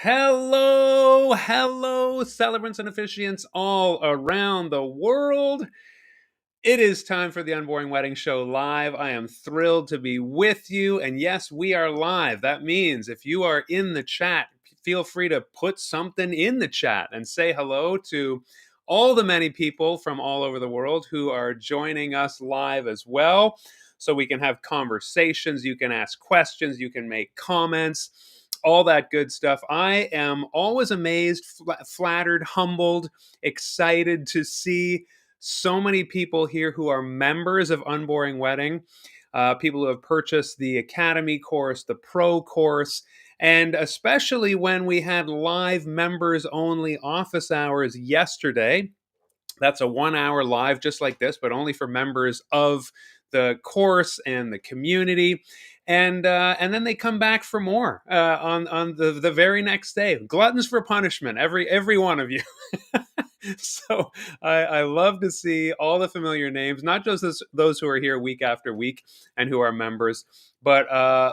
Hello, celebrants and officiants all around the world. It is time for the Unboring Wedding Show live. I am thrilled to be with you. And yes, we are live. That means if you are in the chat, feel free to put something in the chat and say hello to all the many people from all over the world who are joining us live as well. So we can have conversations, you can ask questions, you can make comments, all that good stuff. I am always amazed, flattered, humbled, excited to see so many people here who are members of Unboring Wedding, people who have purchased the Academy course, the Pro course, and especially when we had live members only office hours yesterday. That's a 1 hour live just like this, but only for members of the course and the community. And then they come back for more on the very next day. Gluttons for punishment, every one of you. So I love to see all the familiar names, not just those who are here week after week and who are members, but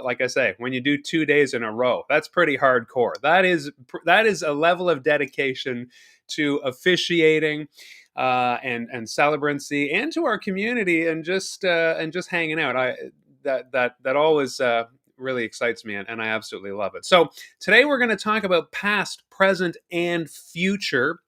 like I say, when you do 2 days in a row, that's pretty hardcore. That is a level of dedication to officiating and celebrancy, and to our community, and just hanging out. That always really excites me, and I absolutely love it. So today we're going to talk about past, present, and future,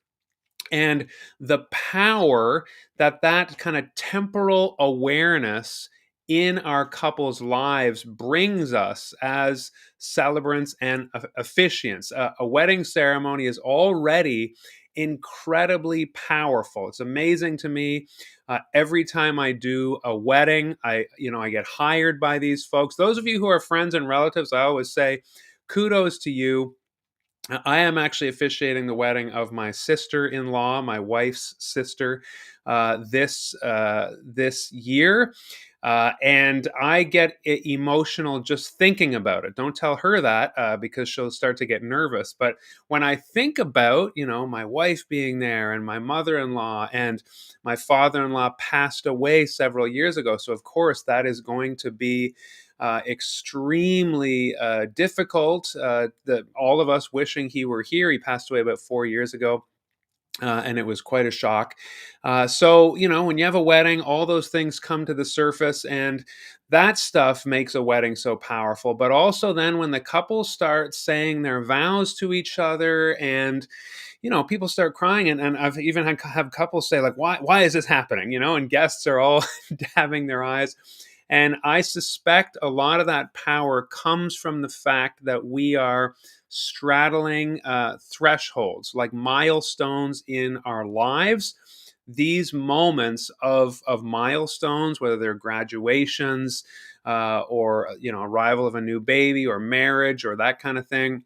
and the power that kind of temporal awareness in our couples' lives brings us as celebrants and officiants. A wedding ceremony is already incredibly powerful. It's amazing to me. Every time I do a wedding, I get hired by these folks. Those of you who are friends and relatives, I always say, kudos to you. I am actually officiating the wedding of my sister-in-law, my wife's sister, this year, and I get emotional just thinking about it. Don't tell her that because she'll start to get nervous. But when I think about, my wife being there, and my mother-in-law, and my father-in-law passed away several years ago, so of course that is going to be extremely difficult. All of us wishing he were here. He passed away about 4 years ago. And it was quite a shock. So, when you have a wedding, all those things come to the surface, and that stuff makes a wedding so powerful. But also, then when the couples start saying their vows to each other, and people start crying, and I've even have couples say, like, why is this happening? And guests are all dabbing their eyes. And I suspect a lot of that power comes from the fact that we are straddling thresholds, like milestones in our lives. These moments of milestones, whether they're graduations or arrival of a new baby, or marriage, or that kind of thing,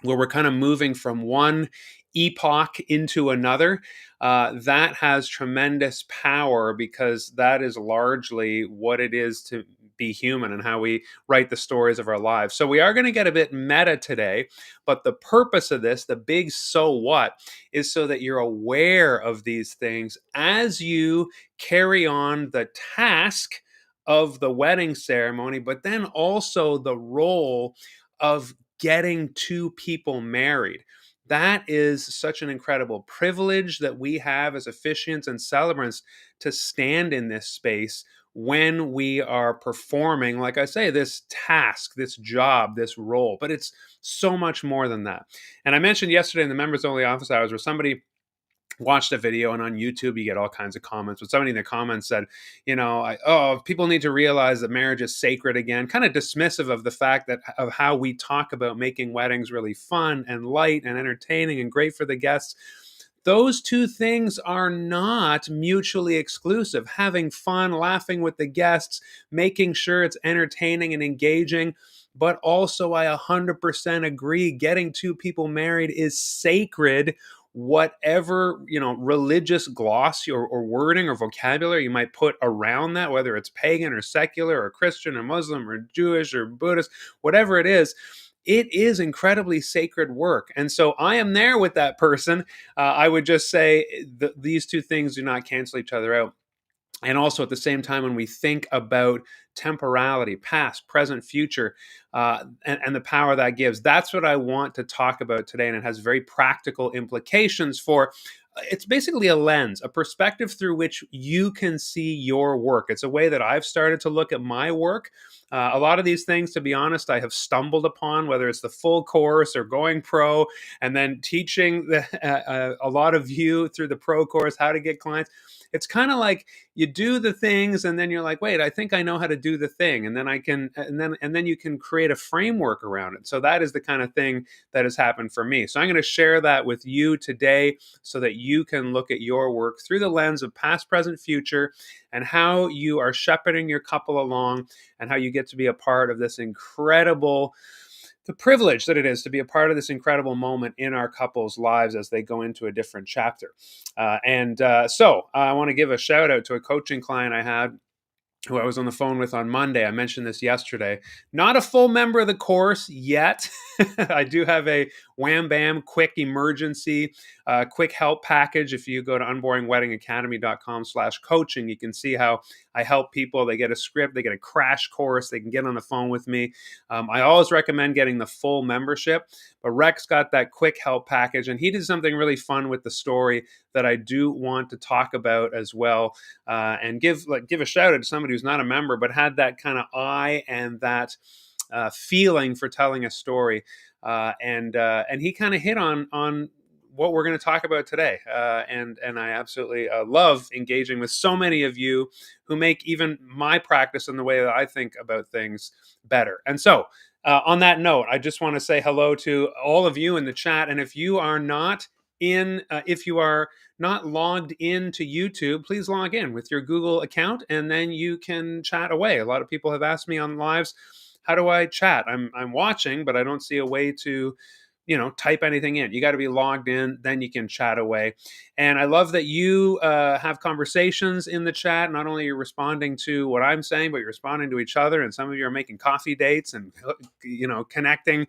where we're kind of moving from one epoch into another, that has tremendous power, because that is largely what it is to be human, and how we write the stories of our lives. So we are going to get a bit meta today, but the purpose of this, the big so what, is so that you're aware of these things as you carry on the task of the wedding ceremony, but then also the role of getting two people married. That is such an incredible privilege that we have as officiants and celebrants, to stand in this space when we are performing, like I say, this task, this job, this role. But it's so much more than that. And I mentioned yesterday in the members only office hours, where somebody watched a video, and on YouTube you get all kinds of comments, but somebody in the comments said, people need to realize that marriage is sacred again, kind of dismissive of the fact that of how we talk about making weddings really fun and light and entertaining and great for the guests. Those two things are not mutually exclusive. Having fun, laughing with the guests, making sure it's entertaining and engaging. But also, I 100% agree, getting two people married is sacred. Whatever religious gloss or wording or vocabulary you might put around that, whether it's pagan or secular or Christian or Muslim or Jewish or Buddhist, whatever it is incredibly sacred work. And so I am there with that person. I would just say these two things do not cancel each other out. And also at the same time, when we think about temporality, past, present, future, and the power that gives, that's what I want to talk about today. And it has very practical implications for it's basically a lens, a perspective through which you can see your work. It's a way that I've started to look at my work. A lot of these things, to be honest, I have stumbled upon, whether it's the full course or going pro, and then teaching a lot of you through the pro course how to get clients. It's kind of like you do the things and then you're like, wait, I think I know how to do the thing, and then I can and then you can create a framework around it. So that is the kind of thing that has happened for me. So I'm going to share that with you today so that you can look at your work through the lens of past, present, future, and how you are shepherding your couple along, and how you get to be a part of this incredible the privilege that it is to be a part of this incredible moment in our couples' lives as they go into a different chapter. So I want to give a shout out to a coaching client I had who I was on the phone with on Monday. I mentioned this yesterday. Not a full member of the course yet. I do have a wham bam quick emergency, quick help package. If you go to unboringweddingacademy.com/coaching, you can see how I help people. They get a script, they get a crash course, they can get on the phone with me. I always recommend getting the full membership, but Rex got that quick help package, and he did something really fun with the story that I do want to talk about as well, and give a shout out to somebody who's not a member but had that kind of eye and that feeling for telling a story, and he kind of hit on what we're going to talk about today, and I absolutely love engaging with so many of you who make even my practice and the way that I think about things better. And so, on that note, I just want to say hello to all of you in the chat, and if you are not if you are not logged into YouTube, please log in with your Google account, and then you can chat away. A lot of people have asked me on lives, how do I chat? I'm watching, but I don't see a way to, type anything in. You got to be logged in, then you can chat away. And I love that you have conversations in the chat. Not only are you responding to what I'm saying, but you're responding to each other. And some of you are making coffee dates and connecting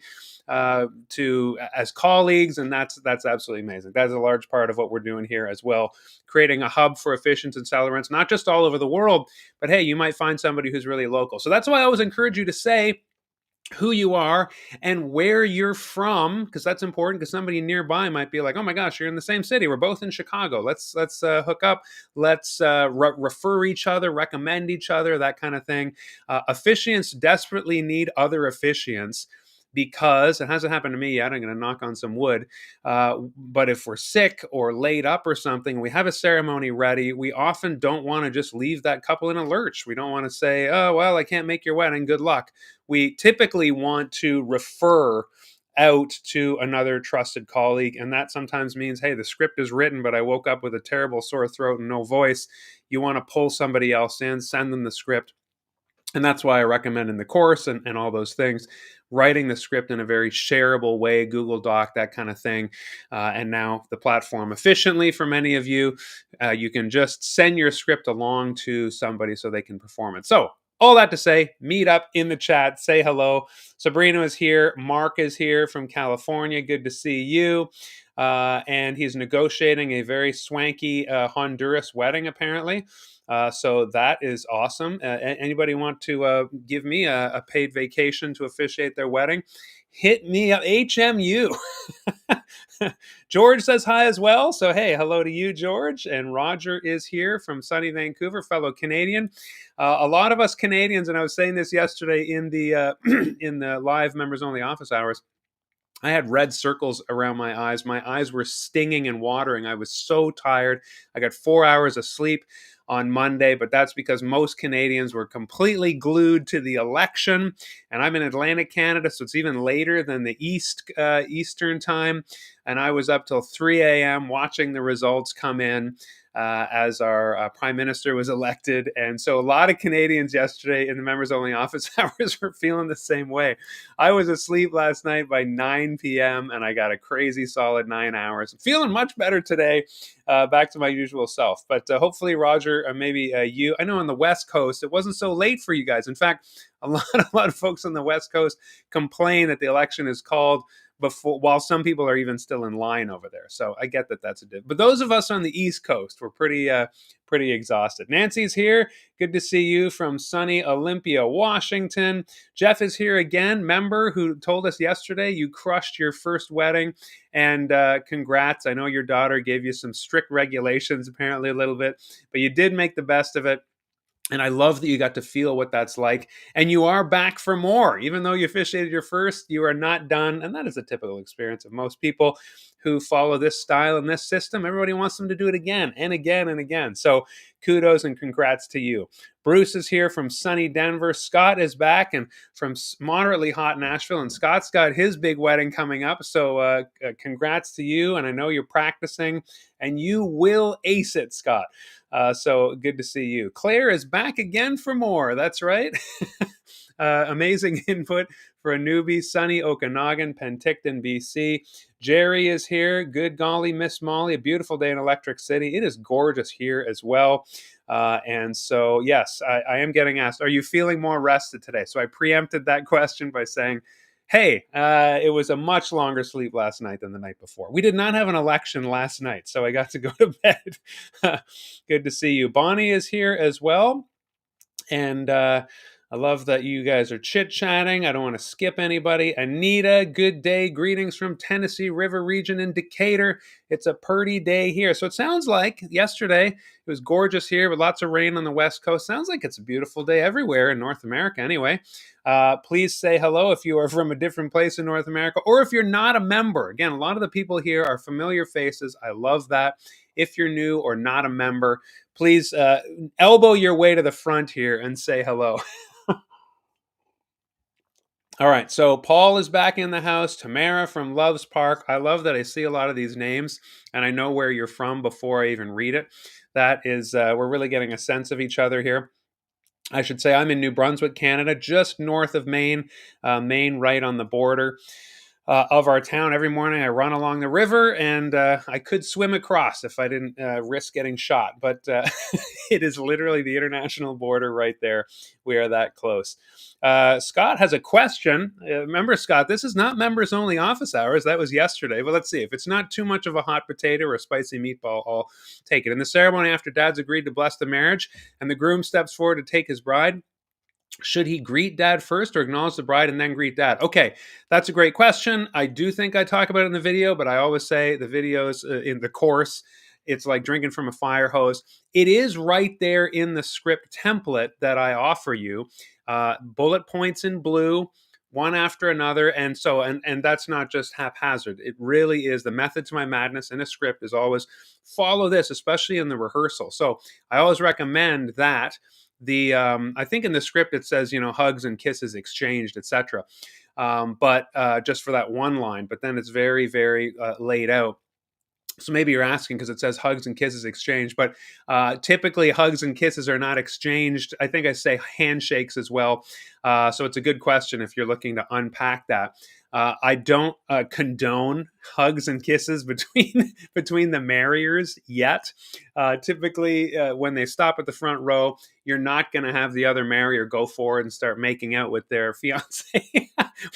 to as colleagues, and that's absolutely amazing. That's a large part of what we're doing here as well, creating a hub for officiants and celebrants, not just all over the world, but hey, you might find somebody who's really local. So that's why I always encourage you to say who you are and where you're from, because that's important, because somebody nearby might be like, oh my gosh, you're in the same city, we're both in Chicago, let's hook up, let's refer each other, recommend each other, that kind of thing. Officiants desperately need other officiants, because it hasn't happened to me yet. I'm going to knock on some wood. But if we're sick or laid up or something, we have a ceremony ready, we often don't want to just leave that couple in a lurch. We don't want to say, oh, well, I can't make your wedding, good luck. We typically want to refer out to another trusted colleague. And that sometimes means, hey, the script is written, but I woke up with a terrible sore throat and no voice. You want to pull somebody else in, send them the script. And that's why I recommend in the course and all those things, writing the script in a very shareable way, Google Doc, that kind of thing. And now the platform efficiently for many of you, you can just send your script along to somebody so they can perform it. So all that to say, meet up in the chat, say hello. Sabrina is here. Mark is here from California. Good to see you. And he's negotiating a very swanky Honduras wedding, apparently. So that is awesome. Anybody want to give me a paid vacation to officiate their wedding? Hit me up, HMU. George says hi as well. So, hey, hello to you, George. And Roger is here from sunny Vancouver, fellow Canadian. A lot of us Canadians, and I was saying this yesterday in the in the live members only office hours, I had red circles around my eyes. My eyes were stinging and watering. I was so tired. I got 4 hours of sleep on Monday, but that's because most Canadians were completely glued to the election. And I'm in Atlantic Canada, so it's even later than the Eastern time. And I was up till 3 a.m. watching the results come in. As our prime minister was elected. And so a lot of Canadians yesterday in the members only office hours were feeling the same way. I was asleep last night by 9 p.m. and I got a crazy solid 9 hours. I'm feeling much better today, back to my usual self. But hopefully, Roger, maybe you, I know on the West Coast, it wasn't so late for you guys. In fact, a lot of folks on the West Coast complain that the election is called before, while some people are even still in line over there. So I get that that's a dip. But those of us on the East Coast, we're pretty exhausted. Nancy's here. Good to see you from sunny Olympia, Washington. Jeff is here again, member who told us yesterday you crushed your first wedding. And congrats. I know your daughter gave you some strict regulations, apparently, a little bit, but you did make the best of it. And I love that you got to feel what that's like. And you are back for more. Even though you officiated your first, you are not done. And that is a typical experience of most people who follow this style and this system. Everybody wants them to do it again and again and again. So kudos and congrats to you. Bruce is here from sunny Denver. Scott is back and from moderately hot Nashville. And Scott's got his big wedding coming up. So congrats to you. And I know you're practicing and you will ace it, Scott. So good to see you. Claire is back again for more. That's right. Amazing input for a newbie. Sunny Okanagan, Penticton, BC. Jerry is here. Good golly, Miss Molly. A beautiful day in Electric City. It is gorgeous here as well. And so, yes, I am getting asked, are you feeling more rested today? So I preempted that question by saying, hey, it was a much longer sleep last night than the night before. We did not have an election last night, so I got to go to bed. Good to see you. Bonnie is here as well. And I love that you guys are chit-chatting. I don't want to skip anybody. Anita, good day. Greetings from Tennessee River Region in Decatur. It's a purty day here. So it sounds like yesterday it was gorgeous here with lots of rain on the West Coast. Sounds like it's a beautiful day everywhere in North America anyway. Please say hello if you are from a different place in North America or if you're not a member. Again, a lot of the people here are familiar faces. I love that. If you're new or not a member, please elbow your way to the front here and say hello. All right, so Paul is back in the house. Tamara from Loves Park. I love that I see a lot of these names and I know where you're from before I even read it. That is, we're really getting a sense of each other here. I should say I'm in New Brunswick, Canada, just north of Maine, Maine right on the border of our town. Every morning I run along the river and I could swim across if I didn't risk getting shot. But it is literally the international border right there. We are that close. Scott has a question. Remember, Scott, this is not members only office hours. That was yesterday. But let's see. If it's not too much of a hot potato or a spicy meatball, I'll take it. In the ceremony after dad's agreed to bless the marriage and the groom steps forward to take his bride, should he greet dad first or acknowledge the bride and then greet dad? Okay, that's a great question. I do think I talk about it in the video, but I always say the videos in the course, it's like drinking from a fire hose. It is right there in the script template that I offer you. Bullet points in blue, one after another. And so, and that's not just haphazard. It really is the method to my madness in a script is always follow this, especially in the rehearsal. So I always recommend that I think in the script it says, hugs and kisses exchanged, etc. But just for that one line, but then it's very, very laid out. So maybe you're asking because it says hugs and kisses exchanged, but typically hugs and kisses are not exchanged. I think I say handshakes as well. So it's a good question if you're looking to unpack that. I don't condone hugs and kisses between the marriers yet. Typically, when they stop at the front row, you're not going to have the other marrier go forward and start making out with their fiance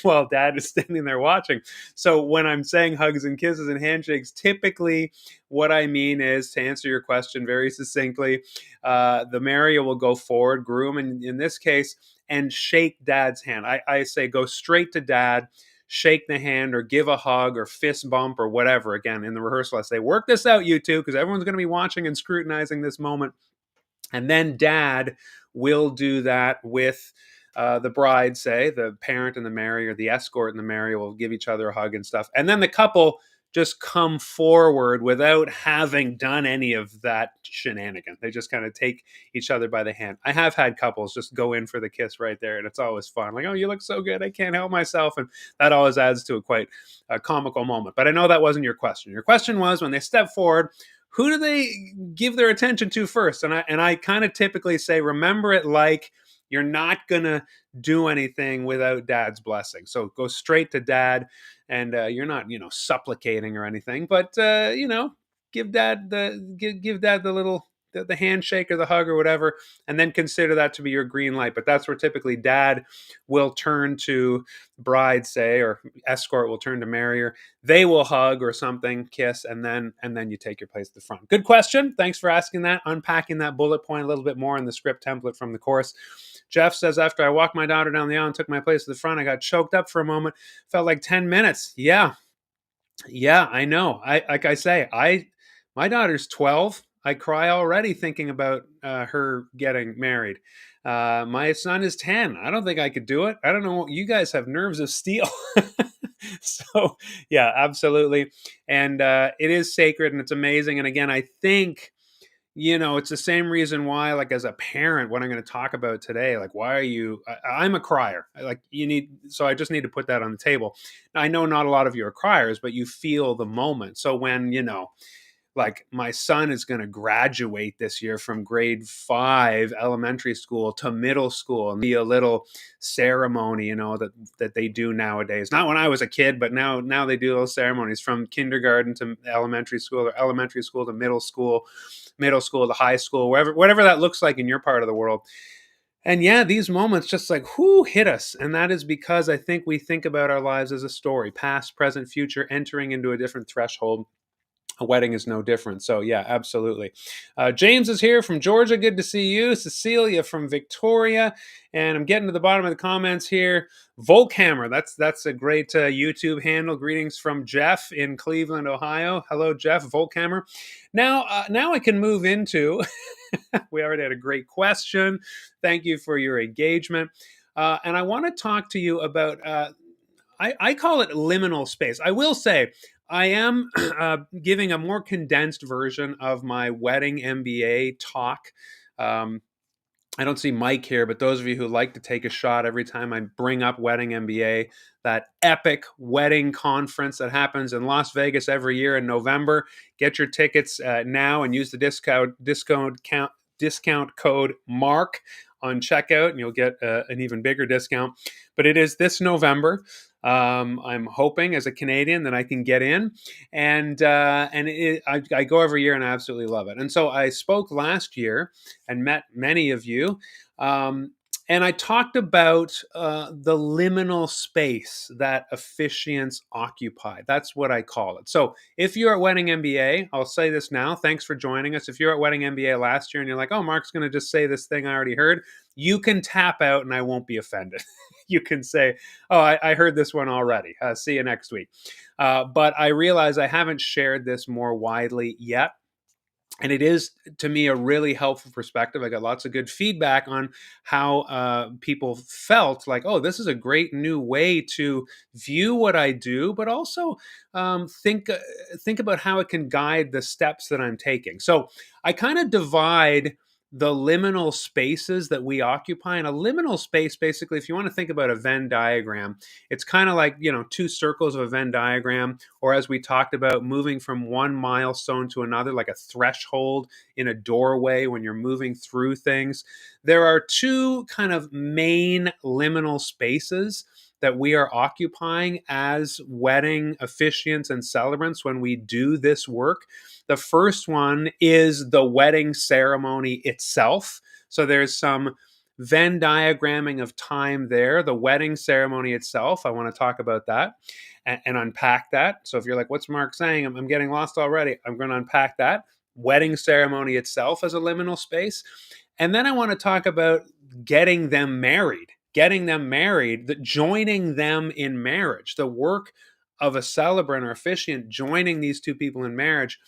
while dad is standing there watching. So when I'm saying hugs and kisses and handshakes, typically what I mean is, to answer your question very succinctly, the marrier will go forward, groom in this case, and shake dad's hand. I say go straight to dad, shake the hand or give a hug or fist bump or whatever. Again, in the rehearsal, I say, work this out, you two, because everyone's going to be watching and scrutinizing this moment. And then dad will do that with the bride, say, the parent and the marrier, the escort and the marrier will give each other a hug and stuff. And then the couple just come forward without having done any of that shenanigan. They just kind of take each other by the hand. I have had couples just go in for the kiss right there, and it's always fun. Like, oh, you look so good. I can't help myself. And that always adds to a quite comical moment. But I know that wasn't your question. Your question was, when they step forward, who do they give their attention to first? And I kind of typically say, remember it like you're not going to do anything without dad's blessing. So go straight to dad, and you're not, supplicating or anything, but, give dad the little the handshake or the hug or whatever, and then consider that to be your green light. But that's where typically dad will turn to bride, say, or escort will turn to marrier. They will hug or something, kiss, and then you take your place at the front. Good question. Thanks for asking that. Unpacking that bullet point a little bit more in the script template from the course. Jeff says, after I walked my daughter down the aisle and took my place at the front, I got choked up for a moment. Felt like 10 minutes. Yeah, I know. I like I say, I my daughter's 12. I cry already thinking about her getting married. My son is 10. I don't think I could do it. I don't know. You guys have nerves of steel. So, yeah, absolutely. And it is sacred and it's amazing. And again, I think it's the same reason why, like, as a parent, what I'm going to talk about today, like, why are you, I'm a crier. Like, so I just need to put that on the table. Now, I know not a lot of you are criers, but you feel the moment. So when, like my son is going to graduate this year from grade 5 elementary school to middle school and be a little ceremony, that they do nowadays. Not when I was a kid, but now they do those ceremonies from kindergarten to elementary school, or elementary school to middle school to high school, whatever that looks like in your part of the world. And yeah, these moments just like whoo hit us. And that is because I think we think about our lives as a story, past, present, future, entering into a different threshold. A wedding is no different. So yeah, absolutely. James is here from Georgia. Good to see you. Cecilia from Victoria. And I'm getting to the bottom of the comments here. Volkhammer, that's a great YouTube handle. Greetings from Jeff in Cleveland, Ohio. Hello, Jeff. Volkhammer. Now I can move into. We already had a great question. Thank you for your engagement. And I want to talk to you about. I call it liminal space. I will say I am giving a more condensed version of my wedding MBA talk. I don't see Mike here, but those of you who like to take a shot every time I bring up Wedding MBA, that epic wedding conference that happens in Las Vegas every year in November, get your tickets now and use the discount code MARK on checkout, and you'll get an even bigger discount. But it is this November. I'm hoping, as a Canadian, that I can get in, and I go every year and I absolutely love it. And so I spoke last year and met many of you. And I talked about the liminal space that officiants occupy. That's what I call it. So if you're at Wedding MBA, I'll say this now. Thanks for joining us. If you're at Wedding MBA last year and you're like, oh, Mark's going to just say this thing I already heard, you can tap out and I won't be offended. You can say, oh, I heard this one already. See you next week. But I realize I haven't shared this more widely yet. And it is, to me, a really helpful perspective. I got lots of good feedback on how people felt like, oh, this is a great new way to view what I do, but also think about how it can guide the steps that I'm taking. So I kind of divide the liminal spaces that we occupy. And a liminal space, basically, if you want to think about a Venn diagram, it's kind of like, two circles of a Venn diagram, or as we talked about, moving from one milestone to another, like a threshold in a doorway when you're moving through things. There are two kind of main liminal spaces that we are occupying as wedding officiants and celebrants when we do this work. The first one is the wedding ceremony itself. So there's some Venn diagramming of time there. The wedding ceremony itself, I want to talk about that and unpack that. So if you're like, what's Mark saying? I'm getting lost already. I'm going to unpack that. Wedding ceremony itself as a liminal space. And then I want to talk about getting them married, joining them in marriage. The work of a celebrant or officiant joining these two people in marriage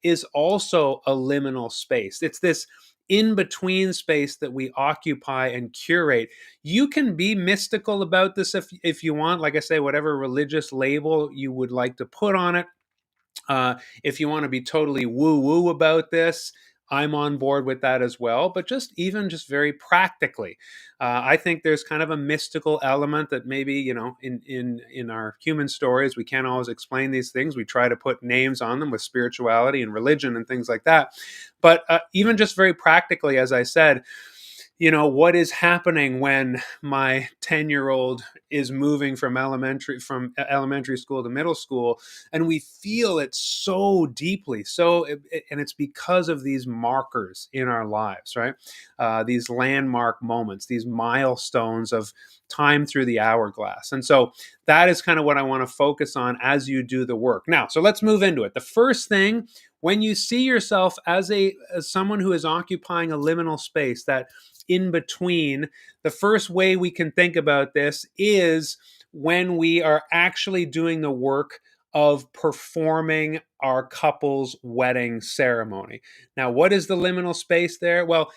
is also a liminal space. It's this in-between space that we occupy and curate. You can be mystical about this if you want, like I say, whatever religious label you would like to put on it. If you want to be totally woo-woo about this, I'm on board with that as well. But just very practically, I think there's kind of a mystical element that maybe, in our human stories, we can't always explain these things. We try to put names on them with spirituality and religion and things like that. But even just very practically, as I said, what is happening when my 10-year-old is moving from elementary school to middle school, and we feel it so deeply. And it's because of these markers in our lives, right? These landmark moments, these milestones of time through the hourglass. And so that is kind of what I want to focus on as you do the work. Now, so let's move into it. The first thing, when you see yourself as someone who is occupying a liminal space, that in between, the first way we can think about this is when we are actually doing the work of performing our couple's wedding ceremony. Now, what is the liminal space there? Well,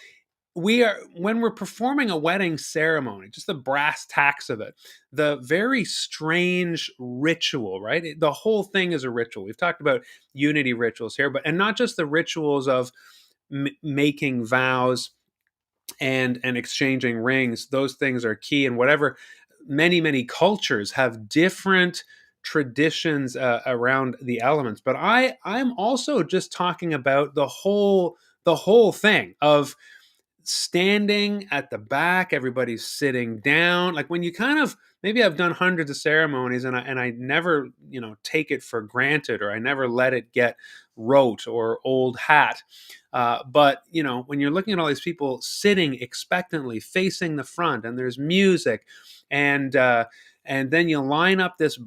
when we're performing a wedding ceremony, just the brass tacks of it, the very strange ritual, right? The whole thing is a ritual. We've talked about unity rituals here, and not just the rituals of making vows and exchanging rings. Those things are key. And whatever, many cultures have different traditions around the elements. But I'm also just talking about the whole thing of standing at the back, everybody's sitting down. Like, when you kind of, maybe I've done hundreds of ceremonies, and I never, take it for granted, or I never let it get rote or old hat. But when you're looking at all these people sitting expectantly facing the front, and there's music, and then you line up this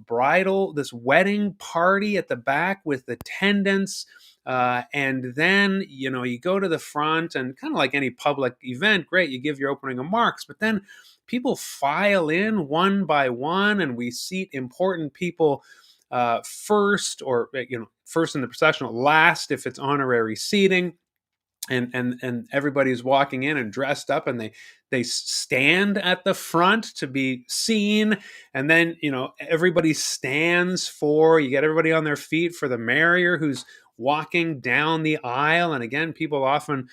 wedding party at the back with attendants, and then you go to the front, and kind of like any public event, great, you give your opening remarks, but then people file in one by one, and we seat important people first, or first in the processional, last if it's honorary seating. And everybody's walking in and dressed up, and they stand at the front to be seen. And then everybody stands for, you get everybody on their feet for the marrier who's walking down the aisle. And again, people often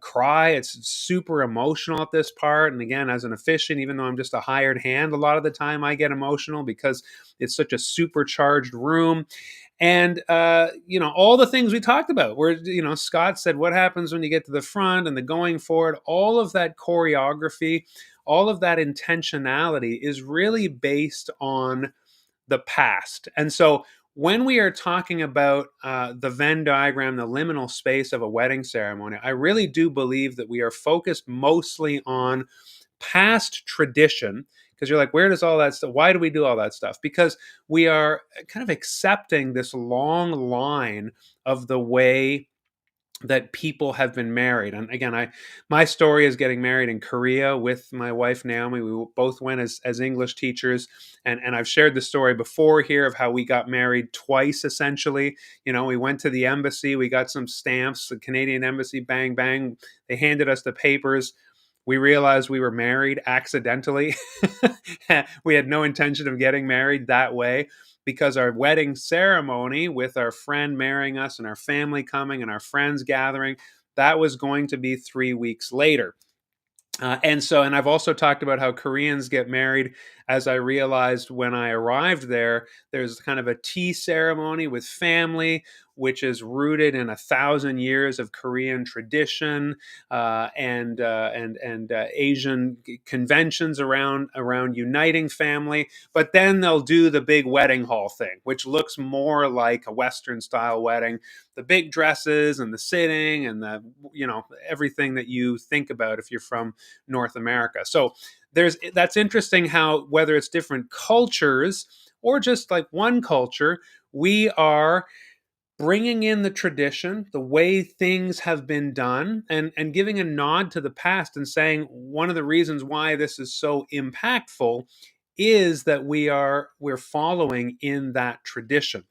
cry. It's super emotional at this part. And again, as an officiant, even though I'm just a hired hand, a lot of the time I get emotional because it's such a supercharged room. And all the things we talked about, where Scott said, what happens when you get to the front, and the going forward, all of that choreography, all of that intentionality is really based on the past. And so when we are talking about the Venn diagram, the liminal space of a wedding ceremony, I really do believe that we are focused mostly on past tradition. Because you're like, where does all that stuff, why do we do all that stuff? Because we are kind of accepting this long line of the way that people have been married. And again, my story is getting married in Korea with my wife Naomi. We both went as English teachers, and I've shared the story before here of how we got married twice. Essentially, we went to the embassy, we got some stamps, the Canadian embassy, bang bang, they handed us the papers. We realized we were married accidentally. We had no intention of getting married that way, because our wedding ceremony, with our friend marrying us and our family coming and our friends gathering, that was going to be 3 weeks later. And I've also talked about how Koreans get married. As I realized when I arrived there, there's kind of a tea ceremony with family, which is rooted in 1,000 years of Korean tradition, and Asian conventions around uniting family. But then they'll do the big wedding hall thing, which looks more like a Western style wedding. The big dresses and the sitting and the everything that you think about if you're from North America. So that's interesting how, whether it's different cultures or just like one culture, we are bringing in the tradition, the way things have been done, and giving a nod to the past, and saying one of the reasons why this is so impactful is that we're following in that tradition.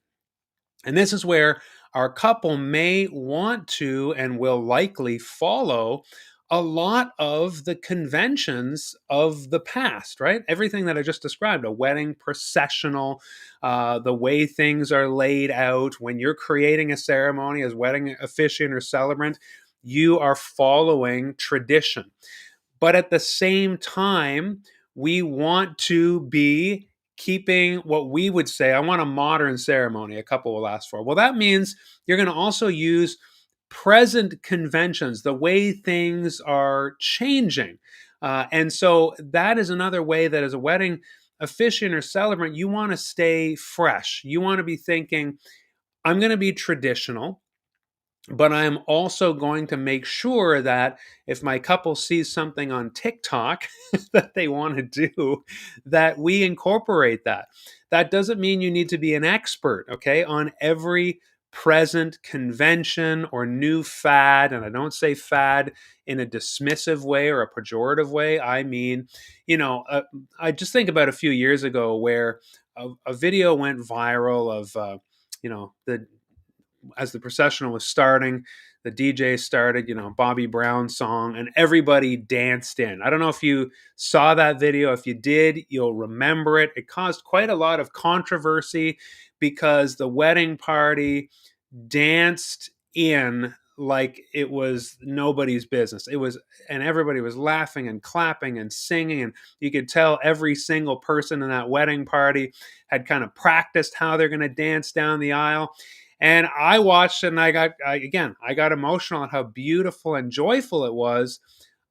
And this is where our couple may want to, and will likely follow, a lot of the conventions of the past, right? Everything that I just described, a wedding processional, the way things are laid out. When you're creating a ceremony as wedding officiant or celebrant, you are following tradition. But at the same time, we want to be keeping what we would say, I want a modern ceremony a couple will ask for. Well, that means you're going to also use present conventions, the way things are changing. And so that is another way that as a wedding officiant or celebrant, you want to stay fresh. You want to be thinking, I'm going to be traditional, but I'm also going to make sure that if my couple sees something on TikTok that they want to do, that we incorporate that. That doesn't mean you need to be an expert, okay, on every present convention or new fad. And I don't say fad in a dismissive way or a pejorative way. I mean, I just think about a few years ago where a video went viral of, the as the processional was starting, the DJ started, Bobby Brown's song, and everybody danced in. I don't know if you saw that video. If you did, you'll remember it. It caused quite a lot of controversy because the wedding party danced in like it was nobody's business. It was, and everybody was laughing and clapping and singing, and you could tell every single person in that wedding party had kind of practiced how they're going to dance down the aisle. And I watched it, and I got emotional at how beautiful and joyful it was.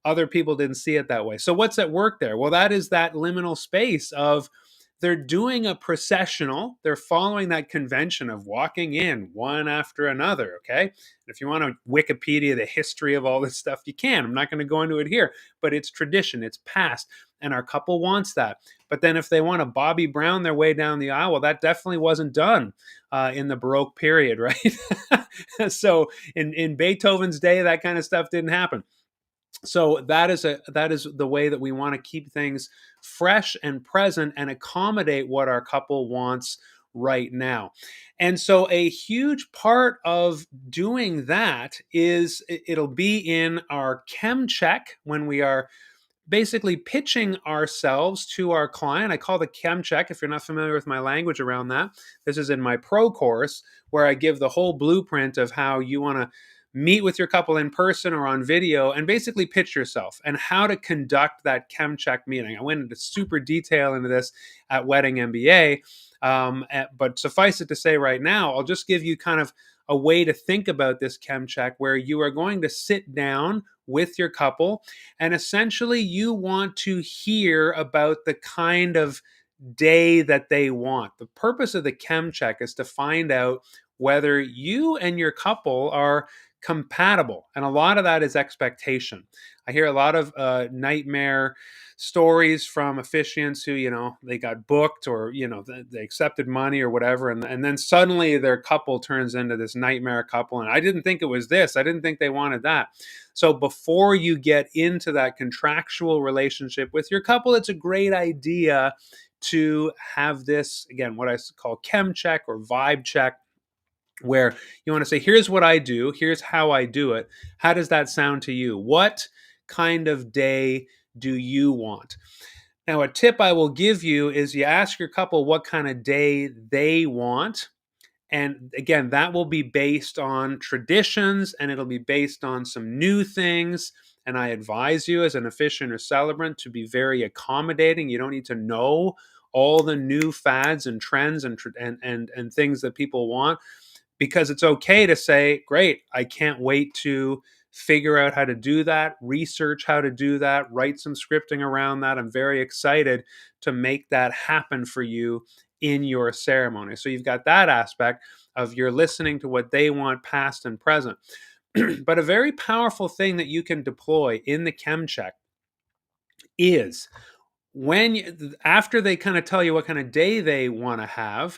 Other people didn't see it that way. So what's at work there? Well, that is that liminal space of they're doing a processional. They're following that convention of walking in one after another. Okay. And if you want to Wikipedia the history of all this stuff, you can. I'm not going to go into it here, but it's tradition, it's past. And our couple wants that. But then if they want to Bobby Brown their way down the aisle, well, that definitely wasn't done in the Baroque period, right? So in Beethoven's day, that kind of stuff didn't happen. So that is the way that we want to keep things fresh and present and accommodate what our couple wants right now. And so a huge part of doing that is it'll be in our chem check when we are basically pitching ourselves to our client. I call the chem check, if you're not familiar with my language around that. This is in my pro course where I give the whole blueprint of how you want to meet with your couple in person or on video and basically pitch yourself and how to conduct that chem check meeting. I went into super detail into this at Wedding MBA. But suffice it to say right now, I'll just give you kind of a way to think about this chem check where you are going to sit down with your couple and essentially you want to hear about the kind of day that they want. The purpose of the chem check is to find out whether you and your couple are compatible. And a lot of that is expectation. I hear a lot of nightmare stories from officiants who, they got booked or, they accepted money or whatever. And then suddenly their couple turns into this nightmare couple. And I didn't think it was this. I didn't think they wanted that. So before you get into that contractual relationship with your couple, it's a great idea to have this, again, what I call chem check or vibe check, where you want to say, here's what I do, here's how I do it. How does that sound to you? What kind of day do you want? Now, a tip I will give you is you ask your couple what kind of day they want. And again, that will be based on traditions and it'll be based on some new things. And I advise you as an officiant or celebrant to be very accommodating. You don't need to know all the new fads and trends and things that people want, because it's okay to say, great, I can't wait to figure out how to do that, research how to do that, write some scripting around that. I'm very excited to make that happen for you in your ceremony. So you've got that aspect of you're listening to what they want, past and present. But a very powerful thing that you can deploy in the chem check is after they kind of tell you what kind of day they want to have,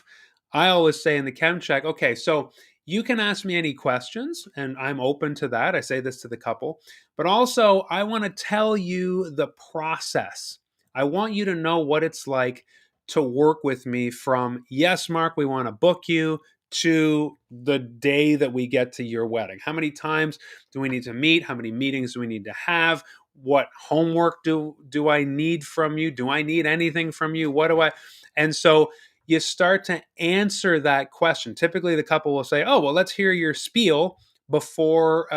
I always say in the chem check, okay, so you can ask me any questions and I'm open to that. I say this to the couple, but also I want to tell you the process. I want you to know what it's like to work with me from, yes, Mark, we want to book you, to the day that we get to your wedding. How many times do we need to meet? How many meetings do we need to have? What homework do I need from you? Do I need anything from you? What do I? And so you start to answer that question. Typically, the couple will say, "Oh, well, let's hear your spiel before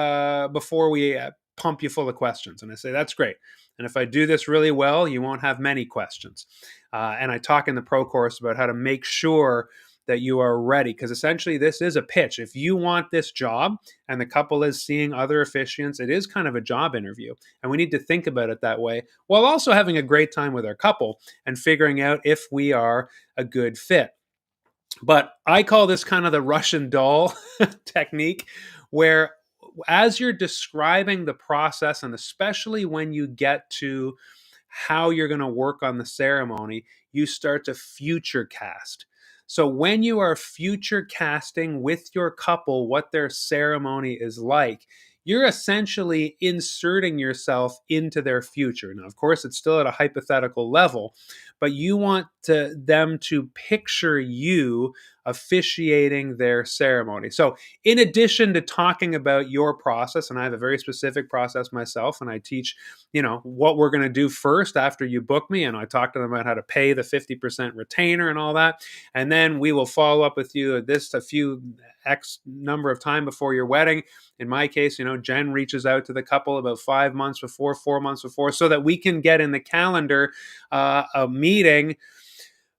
we pump you full of questions." And I say, "That's great. And if I do this really well, you won't have many questions." And I talk in the pro course about how to make sure that you are ready, because essentially this is a pitch. If you want this job and the couple is seeing other officiants, it is kind of a job interview. And we need to think about it that way, while also having a great time with our couple and figuring out if we are a good fit. But I call this kind of the Russian doll technique, where as you're describing the process, and especially when you get to how you're going to work on the ceremony, you start to future cast. So when you are future casting with your couple what their ceremony is like, you're essentially inserting yourself into their future. Now, of course, it's still at a hypothetical level, but you want them to picture you officiating their ceremony. So, in addition to talking about your process, and I have a very specific process myself, and I teach, what we're going to do first after you book me, and I talk to them about how to pay the 50% retainer and all that, and then we will follow up with you at this a few X number of time before your wedding. In my case, Jen reaches out to the couple about 5 months before, 4 months before, so that we can get in the calendar a meeting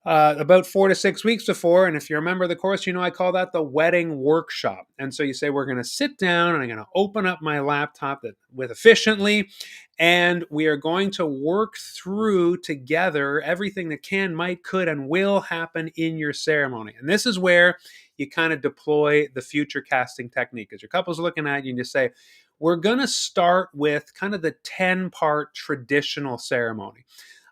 about 4 to 6 weeks before. And if you remember the course, I call that the wedding workshop. And so you say, we're going to sit down and I'm going to open up my laptop with Efficiently, and we are going to work through together everything that can, might, could, and will happen in your ceremony. And this is where you kind of deploy the future casting technique. As your couple's looking at you and you say, we're going to start with kind of the 10-part traditional ceremony.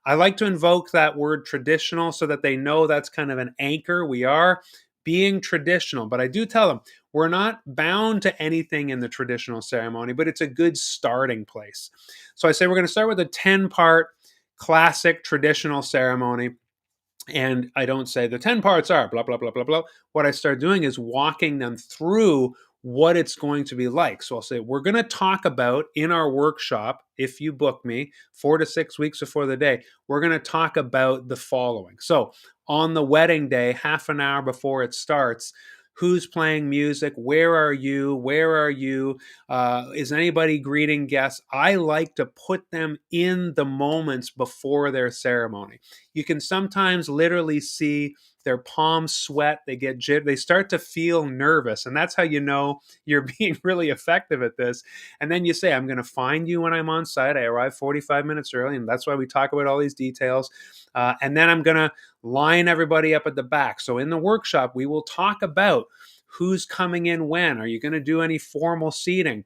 I like to invoke that word traditional so that they know that's kind of an anchor. We are being traditional, but I do tell them we're not bound to anything in the traditional ceremony, but it's a good starting place. So I say we're going to start with a 10-part classic traditional ceremony. And I don't say the 10 parts are blah, blah, blah, blah, blah. What I start doing is walking them through what it's going to be like. So I'll say, we're going to talk about in our workshop, if you book me 4 to 6 weeks before the day, we're going to talk about the following. So on the wedding day, half an hour before it starts, who's playing music? Where are you? Where are you? Is anybody greeting guests? I like to put them in the moments before their ceremony. You can sometimes literally see their palms sweat, they start to feel nervous. And that's how you know you're being really effective at this. And then you say, I'm going to find you when I'm on site. I arrive 45 minutes early, and that's why we talk about all these details. And then I'm going to line everybody up at the back. So in the workshop, we will talk about who's coming in when. Are you going to do any formal seating?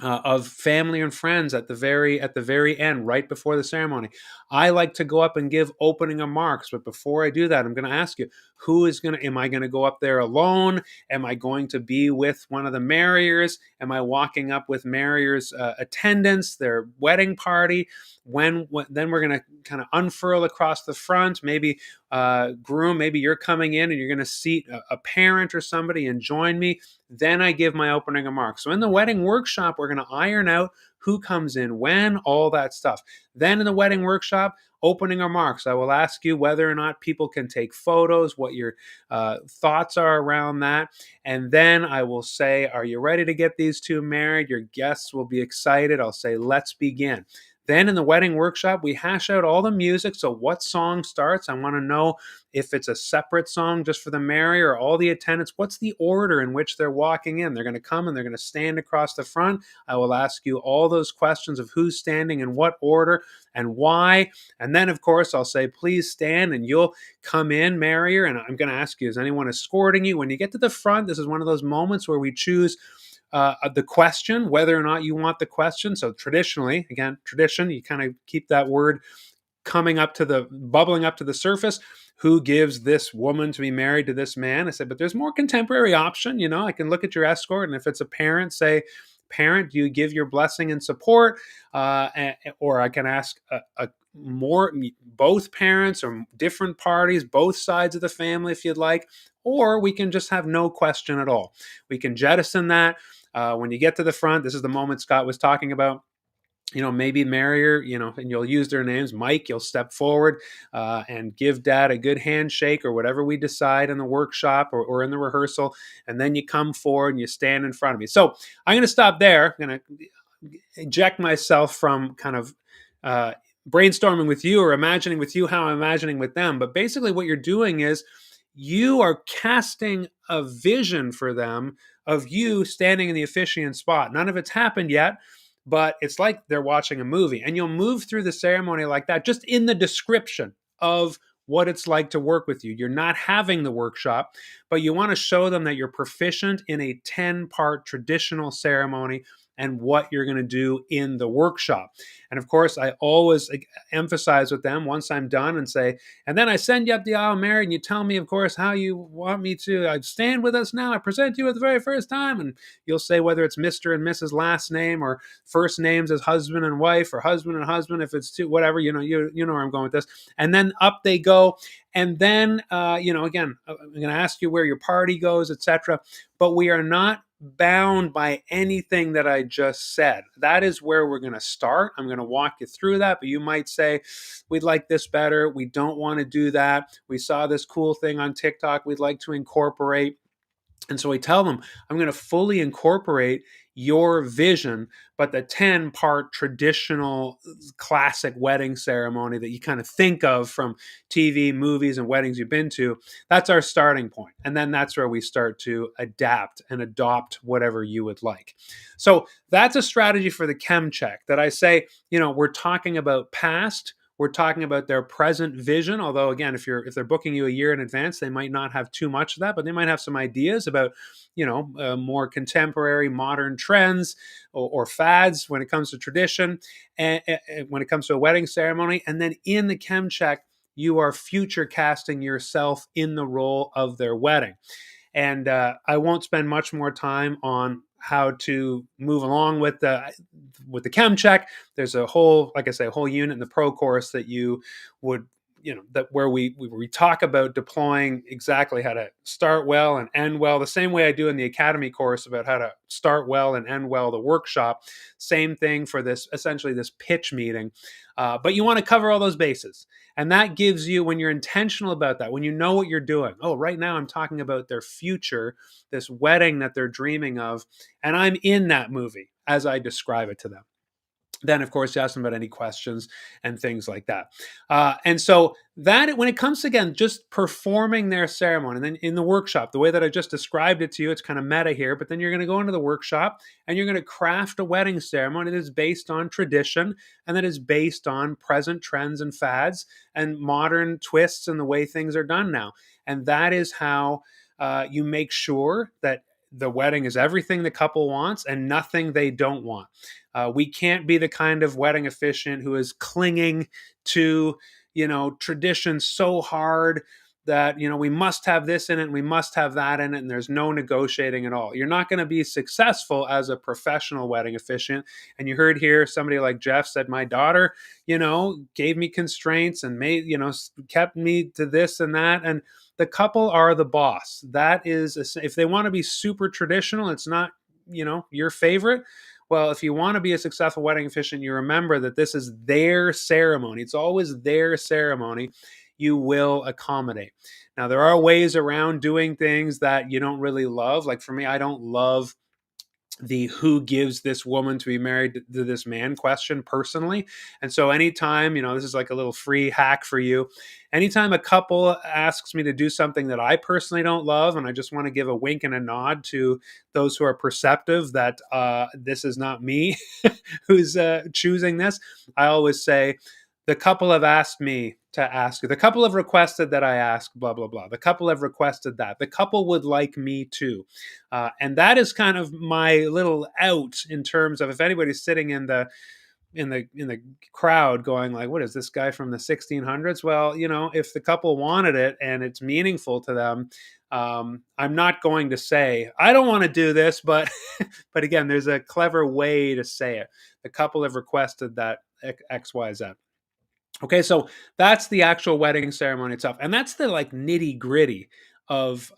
Of family and friends at the very end, right before the ceremony. I like to go up and give opening remarks, but before I do that, I'm going to ask you, am I going to go up there alone? Am I going to be with one of the marriers? Am I walking up with marriers' attendants, their wedding party? Then we're going to kind of unfurl across the front. Maybe groom, maybe you're coming in and you're going to seat a parent or somebody and join me. Then I give my opening remarks. So in the wedding workshop, we're going to iron out who comes in when, all that stuff. Then in the wedding workshop, opening remarks, I will ask you whether or not people can take photos, what your thoughts are around that. And then I will say, are you ready to get these two married? Your guests will be excited. I'll say, let's begin. Then in the wedding workshop, we hash out all the music. So what song starts? I want to know if it's a separate song just for the marrier or all the attendants. What's the order in which they're walking in? They're going to come and they're going to stand across the front. I will ask you all those questions of who's standing in what order and why. And then, of course, I'll say, please stand, and you'll come in, marrier. And I'm going to ask you, is anyone escorting you? When you get to the front, this is one of those moments where we choose the question, whether or not you want the question. So traditionally, again, tradition, you kind of keep that word bubbling up to the surface. Who gives this woman to be married to this man? I said, but there's more contemporary option. I can look at your escort, and if it's a parent, say, parent, do you give your blessing and support? Or I can ask both parents or different parties, both sides of the family, if you'd like. Or we can just have no question at all. We can jettison that. When you get to the front, this is the moment Scott was talking about. Maybe marrier, and you'll use their names. Mike, you'll step forward and give dad a good handshake or whatever we decide in the workshop or in the rehearsal. And then you come forward and you stand in front of me. So I'm going to stop there. I'm going to eject myself from kind of brainstorming with you or imagining with you how I'm imagining with them. But basically what you're doing is you are casting a vision for them of you standing in the officiant spot. None of it's happened yet, but it's like they're watching a movie. And you'll move through the ceremony like that, just in the description of what it's like to work with you. You're not having the workshop, but you want to show them that you're proficient in a 10-part traditional ceremony and what you're going to do in the workshop. And of course, I always emphasize with them once I'm done and say, and then I send you up the aisle, Mary, and you tell me, of course, how you want me to stand with us now. I present you at the very first time. And you'll say whether it's Mr. and Mrs. last name or first names as husband and wife or husband and husband, if it's two, whatever, you know where I'm going with this. And then up they go. And then, again, I'm going to ask you where your party goes, etc. But we are not bound by anything that I just said. That is where we're going to start. I'm going to walk you through that, but you might say, we'd like this better. We don't want to do that. We saw this cool thing on TikTok we'd like to incorporate. And so I tell them, I'm going to fully incorporate your vision, but the 10-part traditional classic wedding ceremony that you kind of think of from TV, movies, and weddings you've been to, that's our starting point. And then that's where we start to adapt and adopt whatever you would like. So that's a strategy for the chem check that I say, we're talking about past. We're talking about their present vision. Although, again, if they're booking you a year in advance, they might not have too much of that, but they might have some ideas about, more contemporary, modern trends or fads when it comes to tradition, and when it comes to a wedding ceremony. And then in the chem check, you are future casting yourself in the role of their wedding. And I won't spend much more time on how to move along with the chem check. There's a whole, like I say, a whole unit in the pro course that you would, that where we talk about deploying exactly how to start well and end well, the same way I do in the academy course about how to start well and end well the workshop. Same thing for this, essentially this pitch meeting. But you want to cover all those bases. And that gives you, when you're intentional about that, when you know what you're doing, right now I'm talking about their future, this wedding that they're dreaming of, and I'm in that movie as I describe it to them. Then, of course, you ask them about any questions and things like that. And so that, when it comes to, again, just performing their ceremony, and then in the workshop, the way that I just described it to you, it's kind of meta here, but then you're going to go into the workshop and you're going to craft a wedding ceremony that is based on tradition and that is based on present trends and fads and modern twists in the way things are done now. And that is how you make sure that the wedding is everything the couple wants and nothing they don't want. We can't be the kind of wedding officiant who is clinging to, tradition so hard that, we must have this in it and we must have that in it, and there's no negotiating at all. You're not going to be successful as a professional wedding officiant. And you heard here somebody like Jeff said, my daughter, gave me constraints and made, kept me to this and that. And the couple are the boss. That is, if they want to be super traditional, it's not, your favorite. Well, if you want to be a successful wedding officiant, you remember that this is their ceremony. It's always their ceremony. You will accommodate. Now, there are ways around doing things that you don't really love. Like for me, I don't love the who gives this woman to be married to this man question personally. And so anytime, this is like a little free hack for you. Anytime a couple asks me to do something that I personally don't love, and I just want to give a wink and a nod to those who are perceptive that this is not me who's choosing this, I always say, the couple have asked me to ask. The couple have requested that I ask, blah, blah, blah. The couple have requested that. The couple would like me too. And that is kind of my little out in terms of if anybody's sitting in the crowd going like, what is this guy from the 1600s? Well, if the couple wanted it and it's meaningful to them, I'm not going to say, I don't want to do this, but again, there's a clever way to say it. The couple have requested that X, Y, Z. Okay, so that's the actual wedding ceremony itself. And that's the nitty gritty of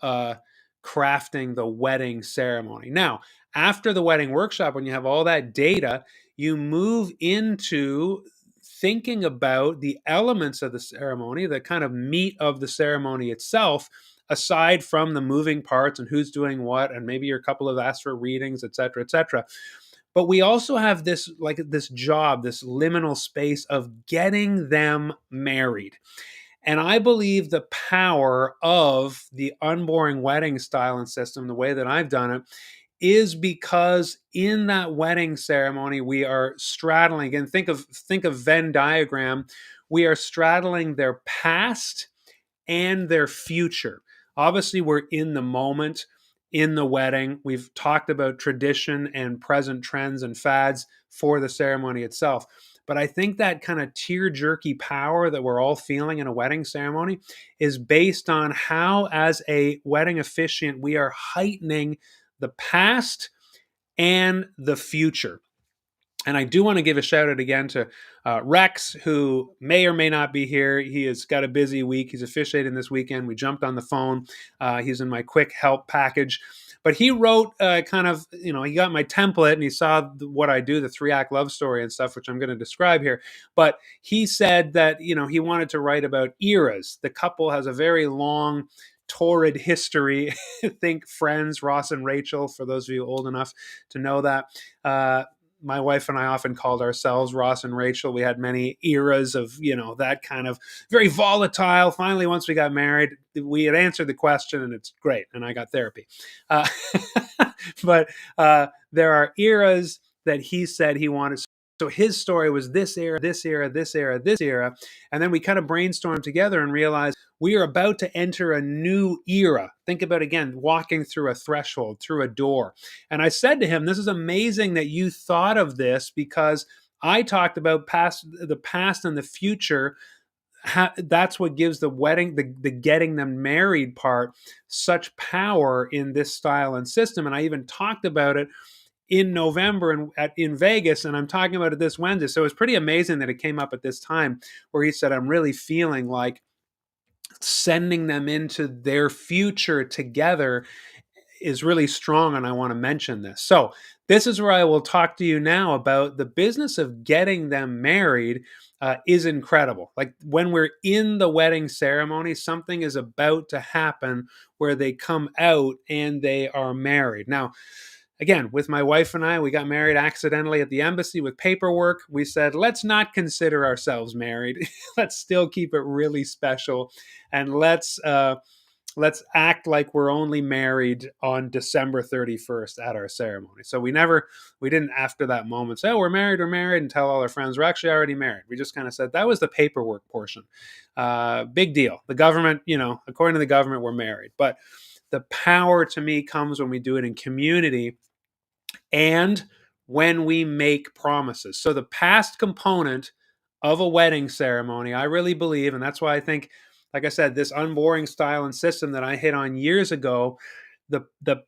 crafting the wedding ceremony. Now, after the wedding workshop, when you have all that data, you move into thinking about the elements of the ceremony, the kind of meat of the ceremony itself, aside from the moving parts and who's doing what, and maybe your couple have asked for readings, et cetera, et cetera. But we also have this job, this liminal space of getting them married. And I believe the power of the unboring wedding style and system, the way that I've done it, is because in that wedding ceremony we are straddling, again, think of Venn diagram, we are straddling their past and their future. Obviously, we're in the moment in the wedding. We've talked about tradition and present trends and fads for the ceremony itself. But I think that kind of tear jerky power that we're all feeling in a wedding ceremony is based on how, as a wedding officiant, we are heightening the past and the future. And I do want to give a shout out again to Rex, who may or may not be here. He has got a busy week. He's officiating this weekend. We jumped on the phone. He's in my quick help package. But he wrote kind of, he got my template and he saw what I do, the 3-act love story and stuff, which I'm going to describe here. But he said that, he wanted to write about eras. The couple has a very long, torrid history. Think Friends, Ross and Rachel, for those of you old enough to know that. My wife and I often called ourselves Ross and Rachel. We had many eras of, that kind of very volatile. Finally, once we got married, we had answered the question and it's great. And I got therapy. Uh, but there are eras that he said he wanted. So his story was this era, this era, this era, this era. And then we kind of brainstormed together and realized we are about to enter a new era. Think about, again, walking through a threshold, through a door. And I said to him, this is amazing that you thought of this, because I talked about the past and the future. That's what gives the wedding, the getting them married part, such power in this style and system. And I even talked about it in November in Vegas, and I'm talking about it this Wednesday. So it's pretty amazing that it came up at this time where he said, I'm really feeling like sending them into their future together is really strong, and I want to mention this. So this is where I will talk to you now about the business of getting them married. Is incredible. Like when we're in the wedding ceremony, something is about to happen where they come out and they are married. Now, again, with my wife and I, we got married accidentally at the embassy with paperwork. We said, let's not consider ourselves married. Let's still keep it really special, and let's act like we're only married on December 31st at our ceremony. So we didn't after that moment say, oh, we're married, and tell all our friends we're actually already married. We just kind of said that was the paperwork portion. Big deal. The government, according to the government, we're married. But the power to me comes when we do it in community and when we make promises. So the past component of a wedding ceremony, I really believe, and that's why I think, like I said, this unboring style and system that I hit on years ago, the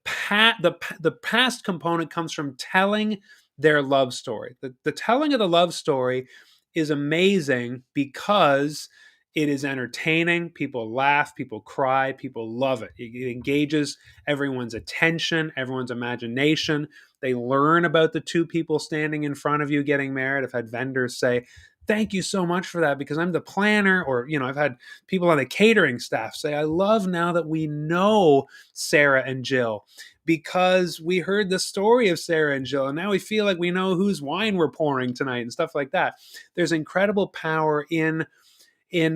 past component comes from telling their love story. The telling of the love story is amazing because it is entertaining. People laugh, people cry, people love it. It engages everyone's attention, everyone's imagination. They learn about the two people standing in front of you getting married. I've had vendors say, thank you so much for that, because I'm the planner. Or, I've had people on the catering staff say, I love now that we know Sarah and Jill, because we heard the story of Sarah and Jill, and now we feel like we know whose wine we're pouring tonight and stuff like that. There's incredible power in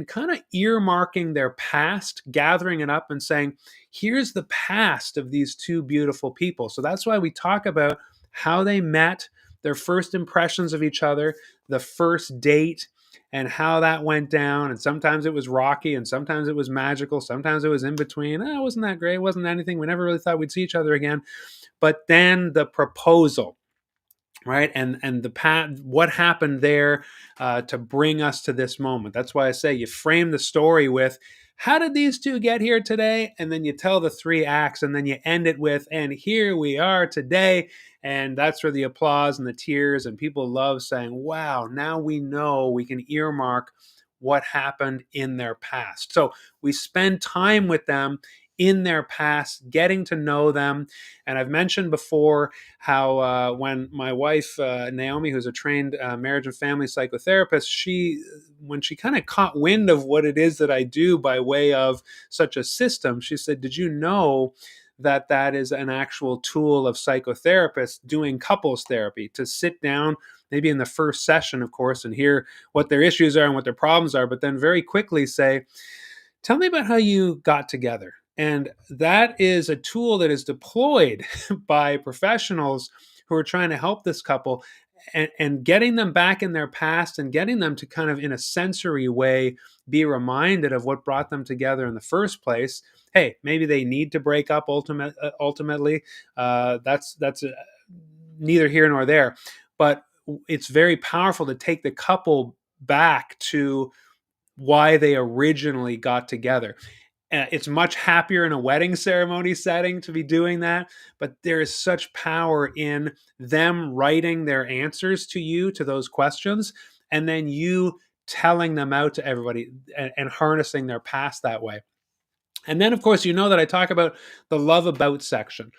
kind of earmarking their past, gathering it up and saying, here's the past of these two beautiful people. So that's why we talk about how they met, their first impressions of each other, the first date, and how that went down. And sometimes it was rocky, and sometimes it was magical. Sometimes it was in between. It wasn't that great. It wasn't anything. We never really thought we'd see each other again. But then the proposal, right, and what happened there to bring us to this moment. That's why I say you frame the story with, how did these two get here today? And then you tell the 3 acts, and then you end it with, and here we are today. And that's where the applause and the tears, and people love saying, wow, now we know, we can earmark what happened in their past. So we spend time with them in their past, getting to know them. And I've mentioned before how when my wife, Naomi, who's a trained marriage and family psychotherapist, when she kind of caught wind of what it is that I do by way of such a system, she said, did you know that is an actual tool of psychotherapists doing couples therapy, to sit down maybe in the first session, of course, and hear what their issues are and what their problems are, but then very quickly say, tell me about how you got together. And that is a tool that is deployed by professionals who are trying to help this couple, and getting them back in their past and getting them to kind of, in a sensory way, be reminded of what brought them together in the first place. Hey, maybe they need to break up ultimately. That's neither here nor there. But it's very powerful to take the couple back to why they originally got together. It's much happier in a wedding ceremony setting to be doing that, but there is such power in them writing their answers to you to those questions, and then you telling them out to everybody, and harnessing their past that way. And then, of course, you know that I talk about the love about section.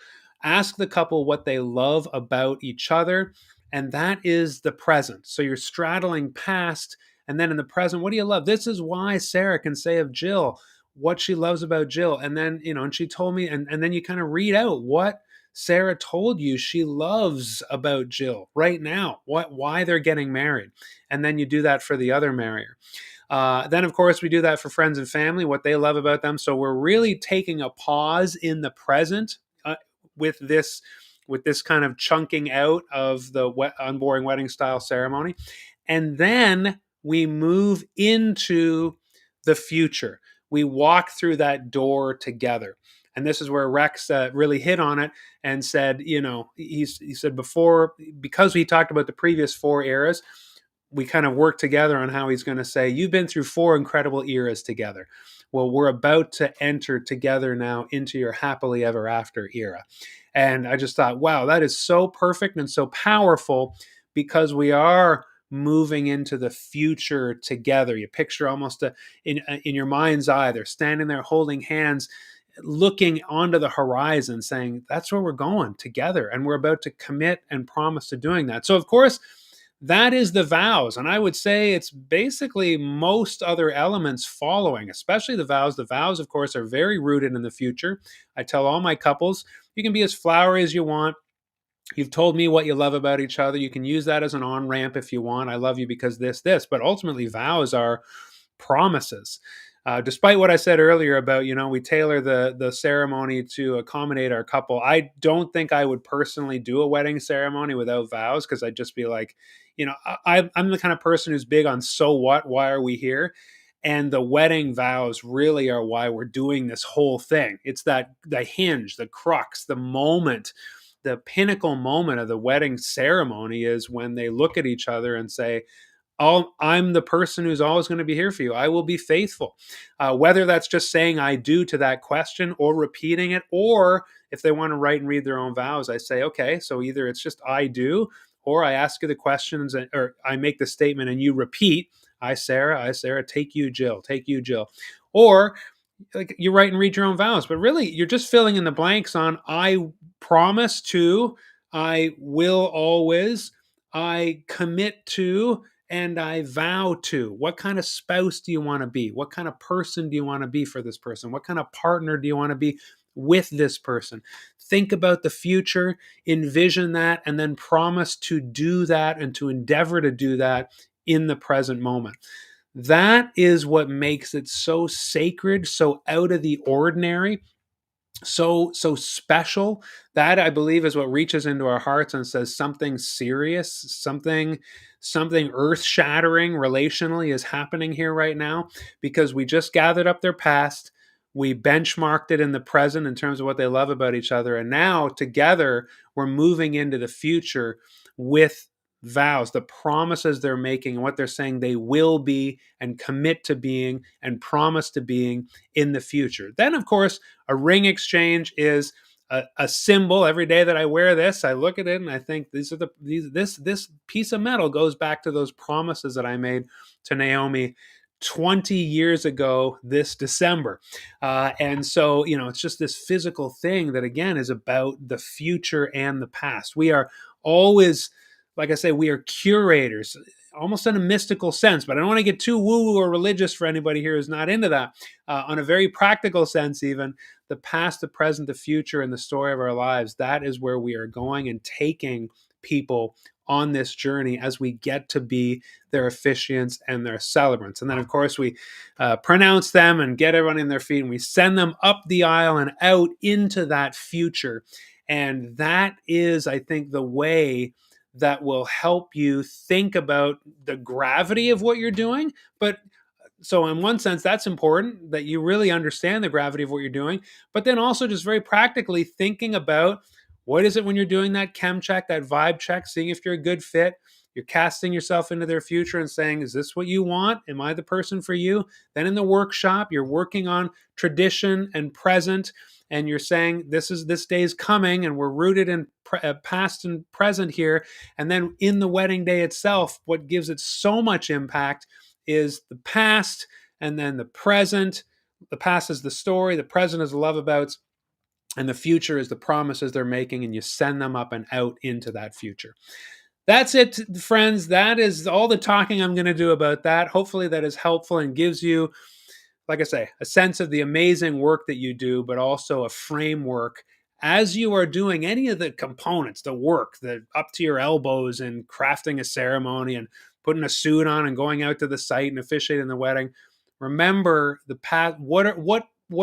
Ask the couple what they love about each other, and that is the present. So you're straddling past, and then in the present, what do you love? This is why Sarah can say of Jill what she loves about Jill. And then, and she told me, and then you kind of read out what Sarah told you she loves about Jill right now, why they're getting married. And then you do that for the other marrier. Then, of course, we do that for friends and family, what they love about them. So we're really taking a pause in the present, with this kind of chunking out of the unboring wedding style ceremony, and then we move into the future. We walk through that door together. And this is where Rex really hit on it and said, he said before, because we talked about the previous four eras, we kind of worked together on how he's going to say, you've been through four incredible eras together. Well, we're about to enter together now into your happily ever after era. And I just thought, wow, that is so perfect and so powerful, because we are moving into the future together. You picture almost in your mind's eye, they're standing there holding hands, looking onto the horizon, saying, that's where we're going together. And we're about to commit and promise to doing that. So, of course, that is the vows. And I would say it's basically most other elements following, especially the vows. The vows, of course, are very rooted in the future. I tell all my couples, you can be as flowery as you want. You've told me what you love about each other. You can use that as an on ramp if you want. I love you because this. But ultimately, vows are promises. Despite what I said earlier about, we tailor the ceremony to accommodate our couple, I don't think I would personally do a wedding ceremony without vows, because I'd just be like, I'm the kind of person who's big on so what, why are we here? And the wedding vows really are why we're doing this whole thing. It's that the hinge, the crux, the moment, the pinnacle moment of the wedding ceremony is when they look at each other and say, I'm the person who's always going to be here for you. I will be faithful. Whether that's just saying I do to that question or repeating it, or if they want to write and read their own vows, I say, okay, so either it's just I do, or I ask you the questions, or I make the statement and you repeat, I, Sarah, take you, Jill, take you, Jill. Or like you write and read your own vows, but really you're just filling in the blanks on I promise to, I will always, I commit to, and I vow to. What kind of spouse do you want to be? What kind of person do you want to be for this person? What kind of partner do you want to be with this person? Think about the future, envision that, and then promise to do that and to endeavor to do that in the present moment. That is what makes it so sacred, so out of the ordinary, so special. That, I believe, is what reaches into our hearts and says something serious, something earth-shattering relationally is happening here right now, because we just gathered up their past, we benchmarked it in the present in terms of what they love about each other, and now together we're moving into the future with vows, the promises they're making and what they're saying they will be and commit to being and promise to being in the future. Then, of course, a ring exchange is a symbol. Every day that I wear this, I look at it and I think this piece of metal goes back to those promises that I made to Naomi 20 years ago this December. And so, it's just this physical thing that, again, is about the future and the past. We are always, like I say, we are curators, almost in a mystical sense, but I don't want to get too woo-woo or religious for anybody here who's not into that. On a very practical sense, even, the past, the present, the future, and the story of our lives, that is where we are going and taking people on this journey as we get to be their officiants and their celebrants. And then, of course, we pronounce them and get everyone in their feet, and we send them up the aisle and out into that future. And that is, I think, the way that will help you think about the gravity of what you're doing. But so in one sense, that's important that you really understand the gravity of what you're doing, but then also just very practically thinking about what is it when you're doing that chem check, that vibe check, seeing if you're a good fit. You're casting yourself into their future and saying, is this what you want? Am I the person for you? Then in the workshop, you're working on tradition and present, and you're saying, this day's coming, and we're rooted in past and present here. And then in the wedding day itself, what gives it so much impact is the past, and then the present. The past is the story, the present is the love abouts, and the future is the promises they're making, and you send them up and out into that future. That's it, friends. That is all the talking I'm going to do about that. Hopefully that is helpful and gives you, like I say, a sense of the amazing work that you do, but also a framework as you are doing any of the components, the work, the up to your elbows and crafting a ceremony and putting a suit on and going out to the site and officiating the wedding. Remember the path. What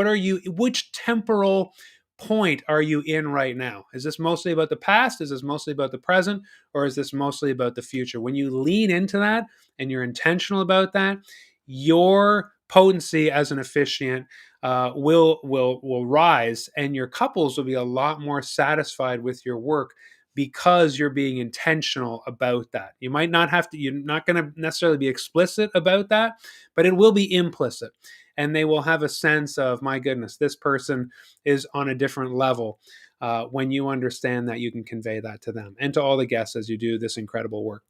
are you? Which temporal point are you in right now? Is this mostly about the past? Is this mostly about the present? Or is this mostly about the future? When you lean into that and you're intentional about that, your potency as an officiant will rise, and your couples will be a lot more satisfied with your work because you're being intentional about that. You might not have to, you're not going to necessarily be explicit about that, but it will be implicit. And they will have a sense of, my goodness, this person is on a different level. When you understand that, you can convey that to them and to all the guests as you do this incredible work.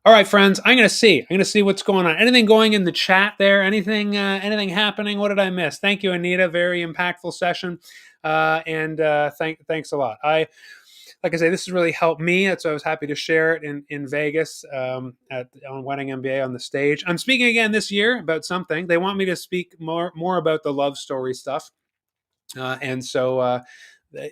All right, friends, I'm going to see what's going on. Anything going in the chat there? Anything happening? What did I miss? Thank you, Anita. Very impactful session. Thanks a lot. Like I say, this has really helped me. So I was happy to share it in Vegas on Wedding MBA on the stage. I'm speaking again this year about something. They want me to speak more about the love story stuff. And so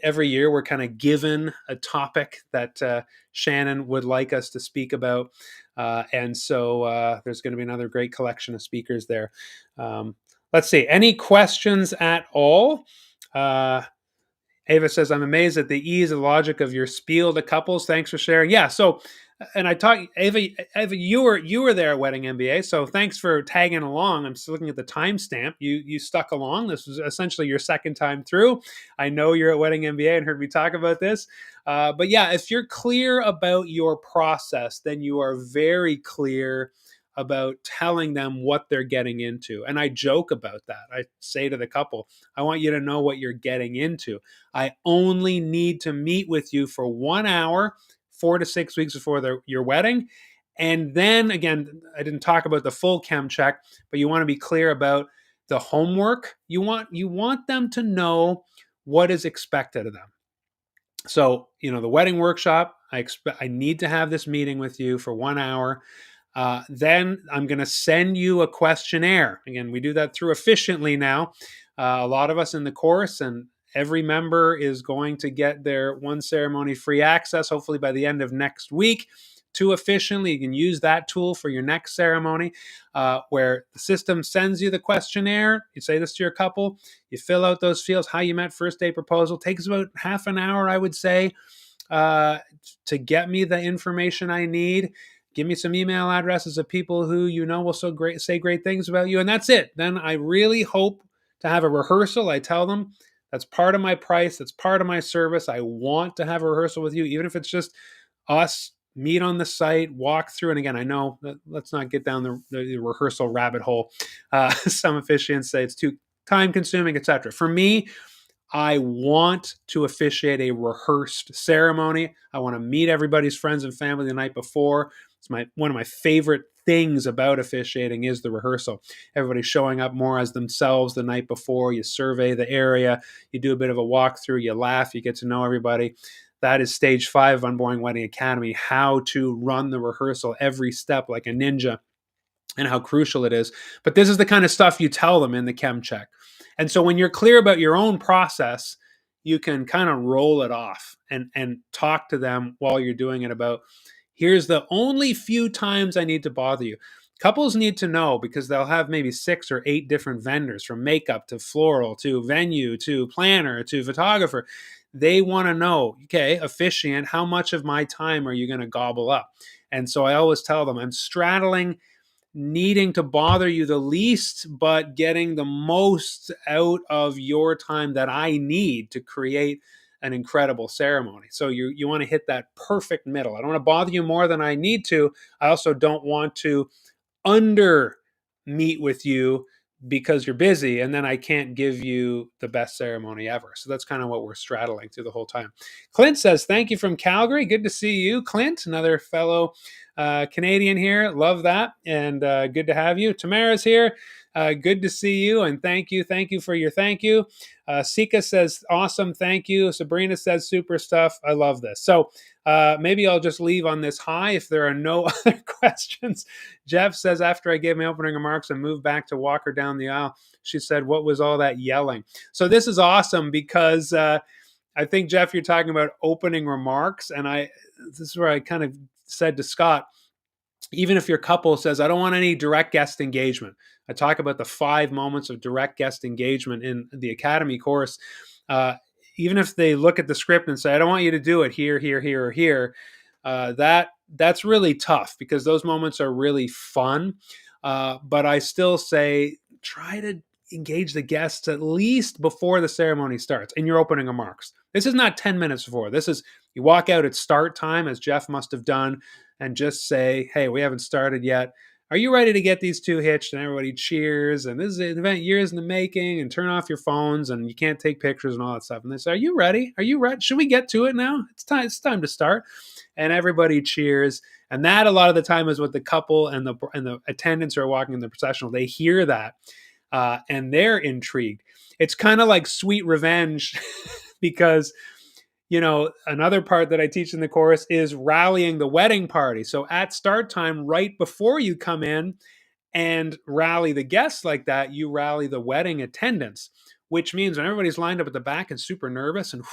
every year we're kind of given a topic that Shannon would like us to speak about. And so there's going to be another great collection of speakers there. Let's see. Any questions at all? Ava says, I'm amazed at the ease and logic of your spiel to couples. Thanks for sharing. Yeah. So, and I talked, Ava, you were there at Wedding MBA. So thanks for tagging along. I'm still looking at the timestamp. You stuck along. This was essentially your second time through. I know you're at Wedding MBA and heard me talk about this. But yeah, if you're clear about your process, then you are very clear about telling them what they're getting into. And I joke about that. I say to the couple, I want you to know what you're getting into. I only need to meet with you for 1 hour, 4 to 6 weeks before your wedding. And then again, I didn't talk about the full chem check, but you want to be clear about the homework. You want them to know what is expected of them. So, the wedding workshop, I need to have this meeting with you for 1 hour. Then I'm going to send you a questionnaire. Again, we do that through Officiantly now. A lot of us in the course, and every member is going to get their one ceremony free access, hopefully by the end of next week, to Officiantly. You can use that tool for your next ceremony, where the system sends you the questionnaire. You say this to your couple. You fill out those fields, how you met, first day proposal. Takes about half an hour, I would say, to get me the information I need. Give me some email addresses of people who will say great things about you, and that's it. Then I really hope to have a rehearsal. I tell them that's part of my price. That's part of my service. I want to have a rehearsal with you, even if it's just us meet on the site, walk through. And again, I know that let's not get down the rehearsal rabbit hole. Some officiants say it's too time consuming, etc. For me, I want to officiate a rehearsed ceremony. I want to meet everybody's friends and family the night before. It's one of my favorite things about officiating is the rehearsal. Everybody's showing up more as themselves the night before. You survey the area, you do a bit of a walkthrough, you laugh, you get to know everybody. That is stage 5 of Unboring Wedding Academy, how to run the rehearsal every step like a ninja and how crucial it is. But this is the kind of stuff you tell them in the chem check. And so when you're clear about your own process, you can kind of roll it off and talk to them while you're doing it about, here's the only few times I need to bother you. Couples need to know because they'll have maybe 6 or 8 different vendors, from makeup to floral to venue to planner to photographer. They want to know, okay, officiant, how much of my time are you going to gobble up? And so I always tell them, I'm straddling needing to bother you the least, but getting the most out of your time that I need to create an incredible ceremony. So you want to hit that perfect middle. I don't want to bother you more than I need to. I also don't want to under meet with you because you're busy and then I can't give you the best ceremony ever. So that's kind of what we're straddling through the whole time. Clint says, thank you from Calgary. Good to see you, Clint, another fellow Canadian here. Love that. And good to have you. Tamara's here. Good to see you. And thank you. Thank you for your thank you. Sika says, awesome. Thank you. Sabrina says, super stuff. I love this. So maybe I'll just leave on this high if there are no other questions. Jeff says, after I gave my opening remarks and moved back to walk her down the aisle, she said, what was all that yelling? So this is awesome because I think, Jeff, you're talking about opening remarks. And this is where I kind of said to Scott, even if your couple says, I don't want any direct guest engagement. I talk about the 5 moments of direct guest engagement in the Academy course. Uh, even if they look at the script and say, I don't want you to do it here, here, here, or here, that's really tough because those moments are really fun. But I still say, try to engage the guests at least before the ceremony starts in your opening remarks. This is not 10 minutes before. This is, you walk out at start time, as Jeff must have done, and just say, hey, we haven't started yet. Are you ready to get these 2 hitched? And everybody cheers. And this is an event years in the making, and turn off your phones, and you can't take pictures and all that stuff. And they say, are you ready? Are you ready? Should we get to it now? It's time to start. And everybody cheers. And that a lot of the time is what the couple and the attendants who are walking in the processional, they hear that and they're intrigued. It's kind of like Sweet Revenge because another part that I teach in the course is rallying the wedding party. So at start time, right before you come in and rally the guests like that, you rally the wedding attendants, which means when everybody's lined up at the back and super nervous and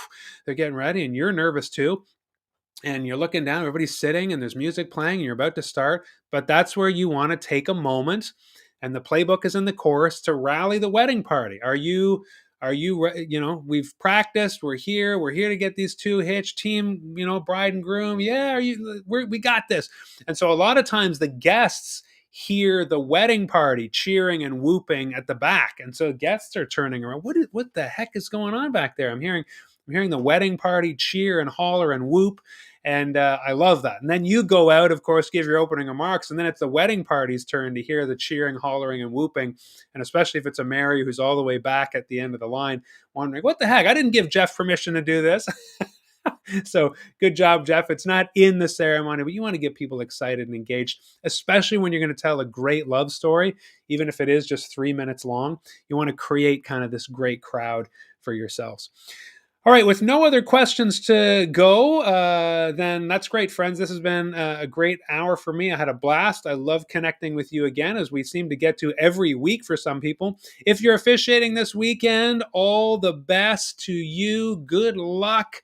they're getting ready and you're nervous too, and you're looking down, everybody's sitting and there's music playing and you're about to start. But that's where you want to take a moment, and the playbook is in the course, to rally the wedding party. We've practiced, we're here to get these 2 hitched, team, bride and groom. Yeah, we got this. And so a lot of times the guests hear the wedding party cheering and whooping at the back. And so guests are turning around. What the heck is going on back there? I'm hearing the wedding party cheer and holler and whoop. And I love that. And then you go out, of course, give your opening remarks. And then it's the wedding party's turn to hear the cheering, hollering, and whooping. And especially if it's a Mary who's all the way back at the end of the line, wondering, what the heck? I didn't give Jeff permission to do this. So good job, Jeff. It's not in the ceremony, but you want to get people excited and engaged, especially when you're going to tell a great love story, even if it is just 3 minutes long. You want to create kind of this great crowd for yourselves. All right, with no other questions to go, then that's great, friends. This has been a great hour for me. I had a blast. I love connecting with you again, as we seem to get to every week for some people. If you're officiating this weekend, all the best to you. Good luck.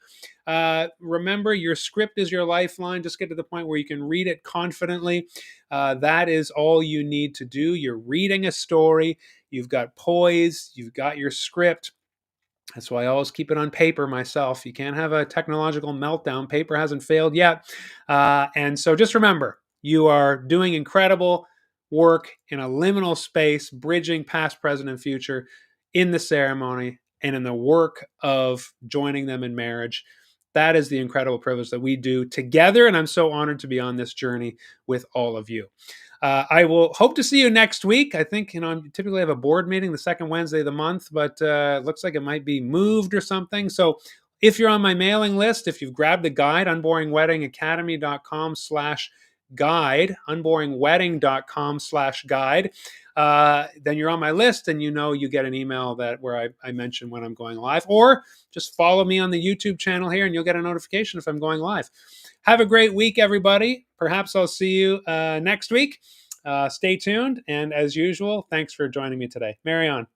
Remember, your script is your lifeline. Just get to the point where you can read it confidently. That is all you need to do. You're reading a story. You've got poise. You've got your script. That's why I always keep it on paper myself. You can't have a technological meltdown. Paper hasn't failed yet. And so just remember, you are doing incredible work in a liminal space, bridging past, present, and future in the ceremony and in the work of joining them in marriage. That is the incredible privilege that we do together. And I'm so honored to be on this journey with all of you. I will hope to see you next week. I think, I typically have a board meeting the second Wednesday of the month, but it looks like it might be moved or something. So if you're on my mailing list, if you've grabbed the guide, unboringweddingacademy.com/guide, unboringwedding.com/guide, then you're on my list and you get an email where I mention when I'm going live, or just follow me on the YouTube channel here and you'll get a notification if I'm going live. Have a great week, everybody. Perhaps I'll see you next week. Stay tuned. And as usual, thanks for joining me today. Marry on.